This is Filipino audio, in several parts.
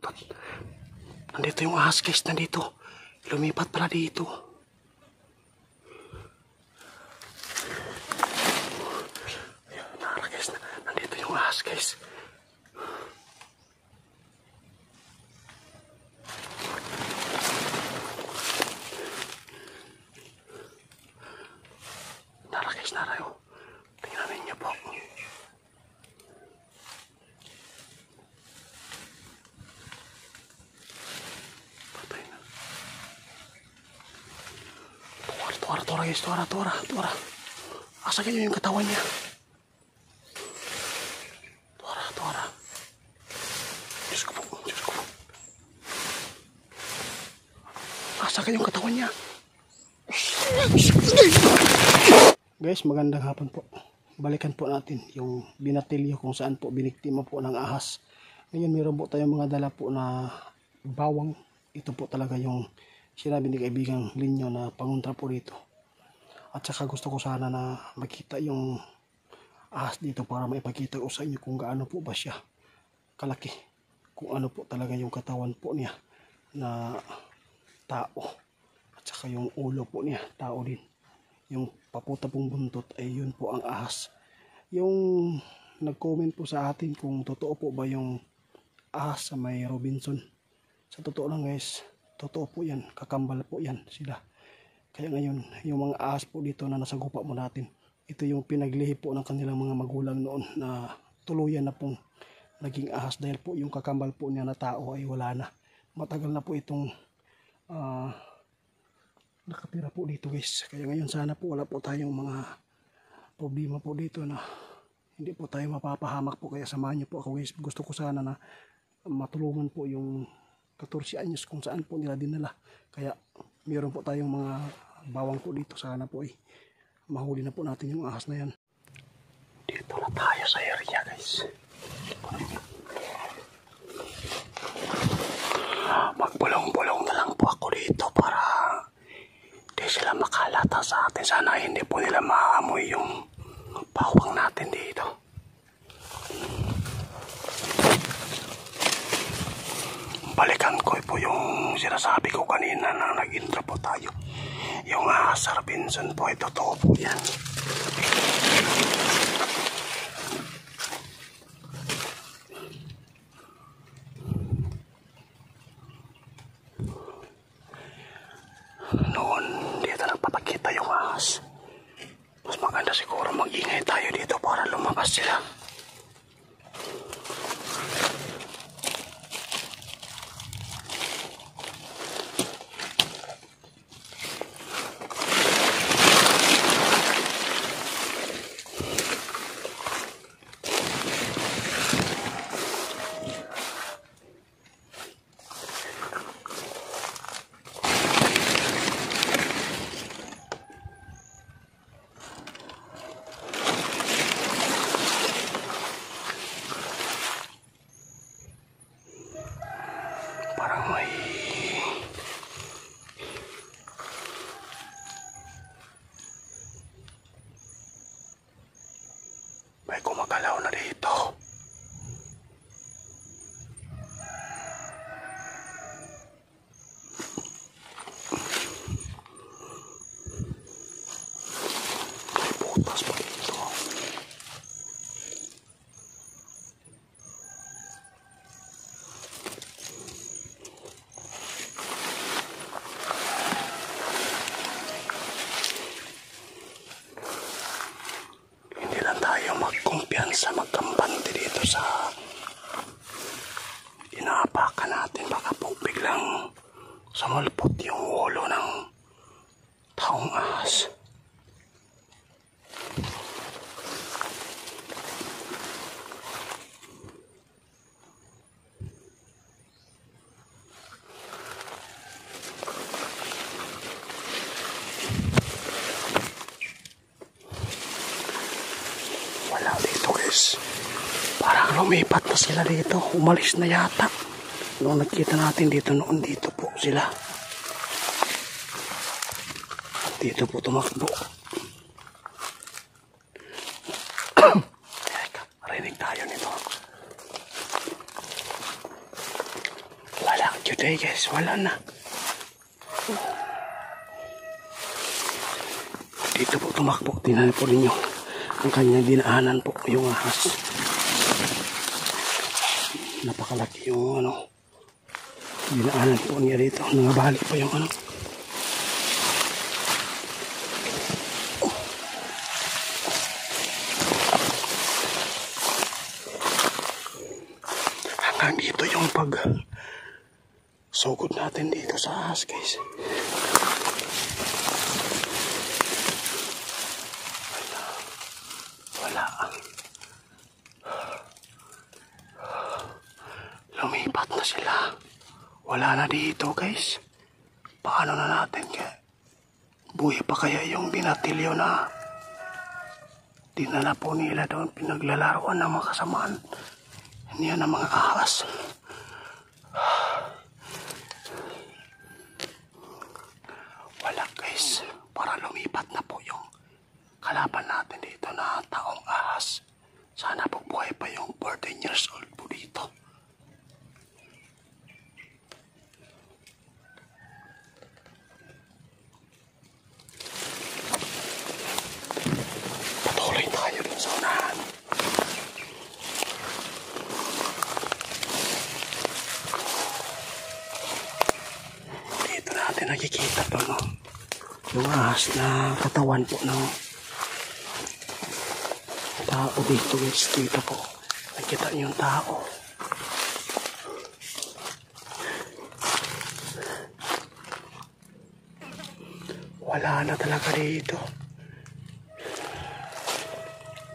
lumipat. Nandito yung ahas guys, nandito. Lumipat pala dito. Ayan, nara guys, nandito yung ahas guys. Nara guys, nara yun. Tingnan ninyo po. Patay na. Tuwara guys, tuwara. Asa ganyan yung katawan niya. Tuwara. Diyos ko po. Asa ganyan yung katawan niya. Guys, magandang hapon po. Balikan po natin yung binatilyo kung saan po biniktima po ng ahas. Ngayon meron po tayong mga dala po na bawang. Ito po talaga yung sinabi ni kaibigang Linyo na panguntra po dito. At saka gusto ko sana na makita yung ahas dito para maipakita ko sa inyo kung gaano po ba siya kalaki. Kung ano po talaga yung katawan po niya na tao. At saka yung ulo po niya, tao din. Yung paputa pong buntot ay yun po ang ahas. Yung nag-comment po sa atin kung totoo po ba yung ahas sa may Robinson. Sa totoo lang guys, totoo po yan. Kakambal po yan sila. Kaya ngayon, yung mga ahas po dito na nasa gupa mo natin, ito yung pinaglihi po ng kanilang mga magulang noon na tuluyan na pong naging ahas dahil po yung kakambal po niya na tao ay wala na. Matagal na po itong nakatira po dito guys. Kaya ngayon sana po wala po tayong mga problema po dito na hindi po tayo mapapahamak po. Kaya samahan niyo po ako guys. Gusto ko sana na matulungan po yung 14 anyos kung saan po nila dinala. Kaya meron po tayong mga bawang po dito. Sana po mahuli na po natin yung ahas na yan. Dito na tayo sa area guys. Magbulong-bulong na lang po ako dito para hindi sila makalata sa atin. Sana hindi po nila maamoy yung bawang natin dito. Balikan ko po yung sinasabi ko kanina na nag-intro po tayo. Yung ahas sa Robinson po ay totoo po yan. Noon, dito nagpapakita yung ahas. Mas maganda siguro mag-ingay tayo dito para lumabas sila. Parang may gumagalaw na dito. May butas pa dito. Magkumpiyansa, magkampante dito sa inaapakan natin. Baka po biglang sumulpot yung ulo ng taong ahas. Wala dito guys. Parang lumipat na sila dito. Umalis na yata. Nung nakita natin dito noon, dito po sila. At dito po tumakbo. Teka, marinig tayo nito. Today guys, wala na. Dito po tumakbo. Tingnan po ninyo ang kanyang dinaanan po, yung ahas. Napakalaki yung ano, dinaanan po niya dito. Nangabali pa yung ano. Hanggang dito yung pag sugod natin dito sa ahas guys. Wala. Lumipat na sila. Wala na dito guys. Paano na natin kaya? Buhay pa kaya yung binatilyo na dinala po nila doon, pinaglalaruan ng mga kasamaan niya ng mga ahas. Wala guys, para lumipat na po yung kalaban natin dito na taong ahas. Sana po buhay pa yung 14 years old po dito. Patuloy tayo dun sa unahan. Dito natin nakikita to, no? Yung ahas na katawan po ng tao dito guys. Dito po nakita niyo yung tao. Wala na talaga dito.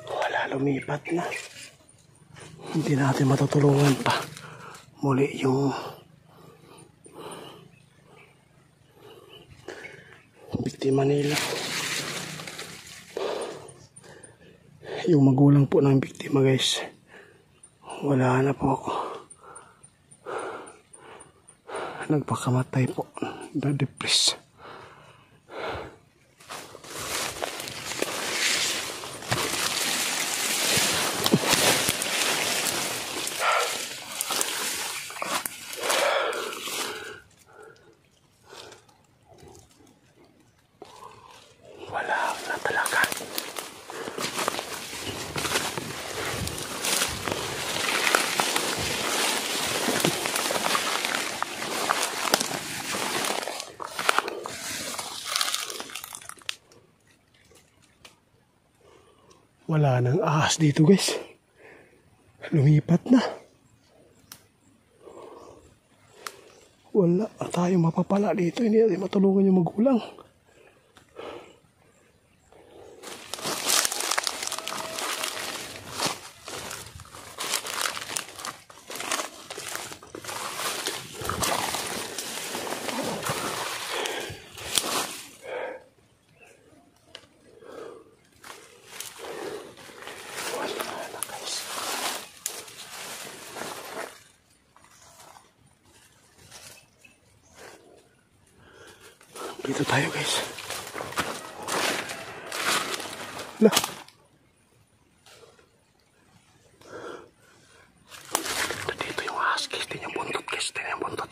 Wala, lumipat na. Hindi natin matutulungan pa muli yung biktima nila. Yung magulang po ng biktima guys, wala na po. Nagpakamatay po, na-depress. Wala na talaga. Wala nang ahas dito guys. Lumipat na. Wala tayo mapapala dito. Hindi natin matulungan yung magulang. Dito tayo guys. Lah. Nandito yung ahas guys. Tingnan yung buntot guys. Tingnan yung buntot.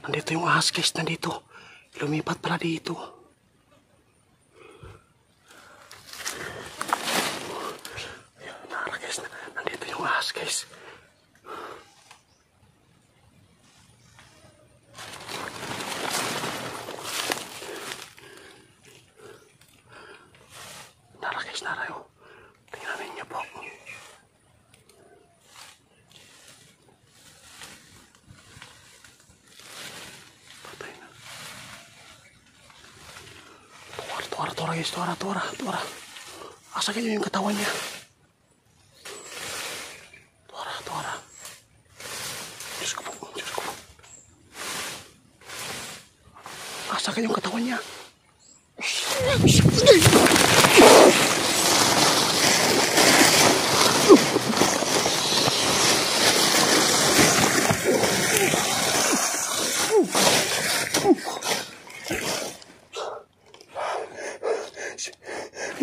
Nandito yung ahas guys. Nandito. Lumipat pala dito. Ayun, nara guys. Nandito yung ahas guys. Narayo. Tingnan ninyo po. Patay na. Tuwara guys. Tuwara. Asakin nyo yung katawan niya. Tuwara. Diyos ko po. Asakin yung katawan niya.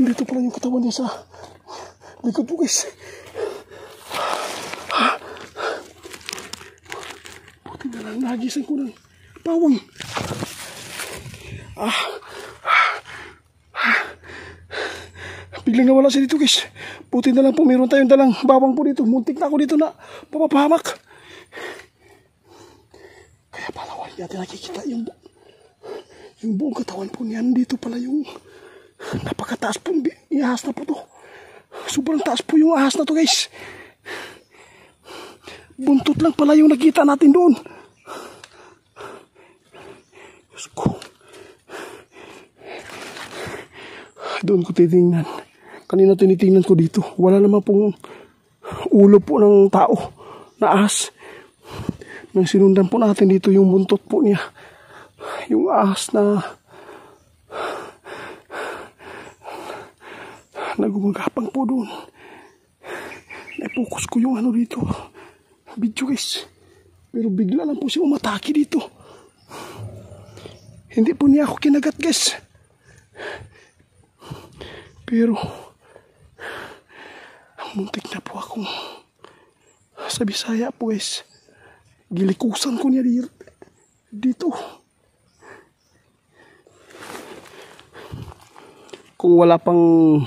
Dito pala yung katawan niya sa likod po guys. Nagisan ko ng bawang. Biglang nawala siya dito guys. Buti na lang po meron tayong dalang bawang po dito. Muntik na ako dito na papapahamak. Kaya pala wala natin nakikita yung buong katawan po niyan. Dito pala yung napakataas po yung ahas na po to. Sobrang taas po yung ahas na to guys. Buntot lang pala yung nakita natin doon. Diyos ko. Doon ko titingnan. Kanina tinitingnan ko dito. Wala naman pong ulo po ng tao na ahas. Nang sinundan po natin dito yung buntot po niya. Yung ahas na nagumagapang po doon. Naipokus ko yung ano dito. Video guys. Pero bigla lang po siya umatake dito. Hindi po niya ako kinagat guys. Pero muntik na po akong sa Bisaya po guys. Gilikusan ko niya dito. Kung wala pang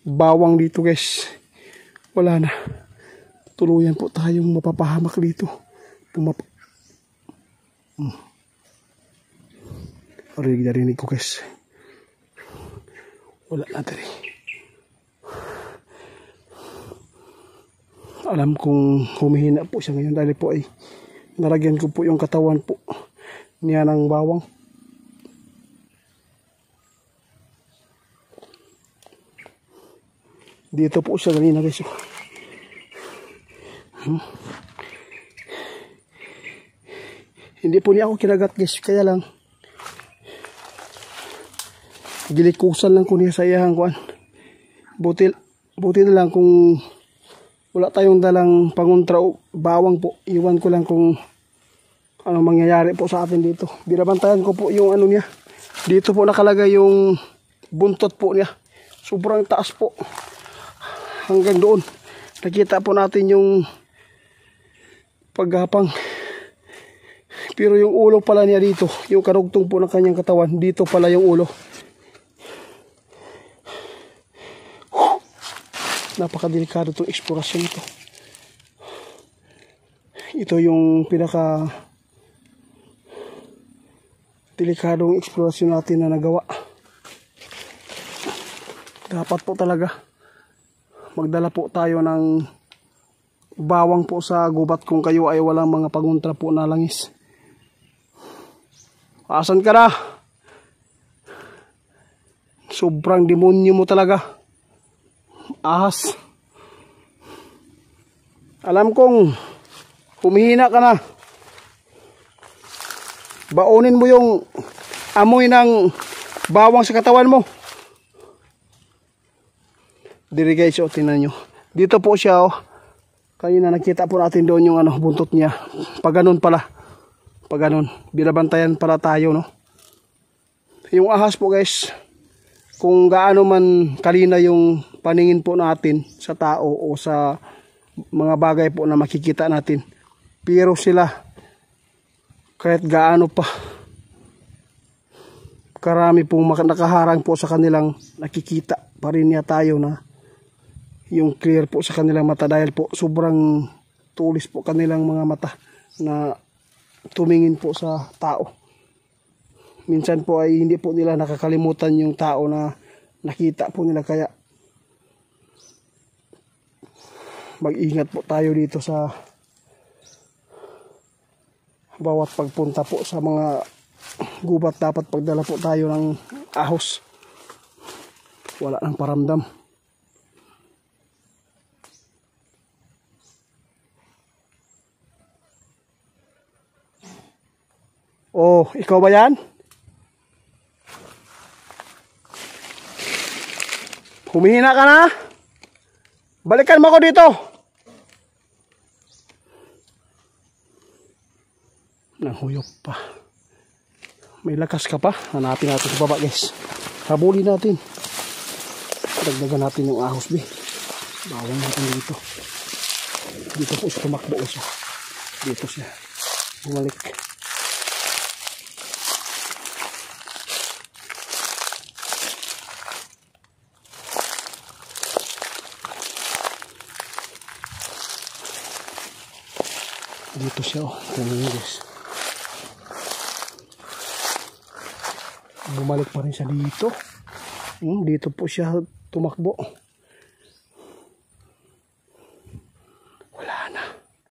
bawang dito guys, wala na. Tuluyan po tayong mapapahamak dito. Narinig ko guys. Wala na dali. Alam kong humihina po siya ngayon dahil po ay nalagyan ko po yung katawan po niya ng bawang. Dito po siya kanina guys. Hindi po niya ako kinagat guys, kaya lang gilikusan lang ko niya sa iyang kuan. Buti na lang kung wala tayong dalang pangontra o bawang po. Iwan ko lang kung ano mangyayari po sa atin dito. Binabantayan ko po yung ano niya. Dito po nakalagay yung buntot po niya. Sobrang taas po. Hanggang doon. Nakita po natin yung paghapang. Pero yung ulo pala niya dito, yung karugtong po ng kanyang katawan, dito pala yung ulo. Napakadelikado itong eksplorasyon ito. Ito yung pinaka delikadong eksplorasyon natin na nagawa. Dapat po talaga magdala po tayo ng bawang po sa gubat kung kayo ay walang mga pangontra po na langis. Asan ka na? Sobrang demonyo mo talaga. Ahas. Alam kong humihina ka na. Baonin mo yung amoy ng bawang sa katawan mo. Diri guys, oh, tingnan nyo. Dito po siya, oh. Kanina nakita po natin doon yung ano, buntot niya. Pag ganun pala. Pag ganun. Binabantayan pala tayo, no? Yung ahas po guys, kung gaano man kalina yung paningin po natin sa tao o sa mga bagay po na makikita natin, pero sila kahit gaano pa karami pong nakaharang po sa kanilang nakikita pa rin niya tayo na yung clear po sa kanilang mata dahil po sobrang tulis po kanilang mga mata na tumingin po sa tao. Minsan po ay hindi po nila nakakalimutan yung tao na nakita po nila, kaya mag-ingat po tayo dito sa bawat pagpunta po sa mga gubat. Dapat pagdala po tayo ng ahos. Wala nang paramdam. Oh, ikaw ba yan? Humihina ka na? Balikan mo ako dito. Nanghuyop pa. May lakas ka pa. Hanapin natin sa baba guys. Habulin natin. Dagdagan natin yung ahos be. Bawang natin dito. Dito po siya tumakbo siya. Dito siya. Bumalik. Dito siya, oh. Tingnan guys. Bumalik pa rin siya dito. Dito po siya tumakbo.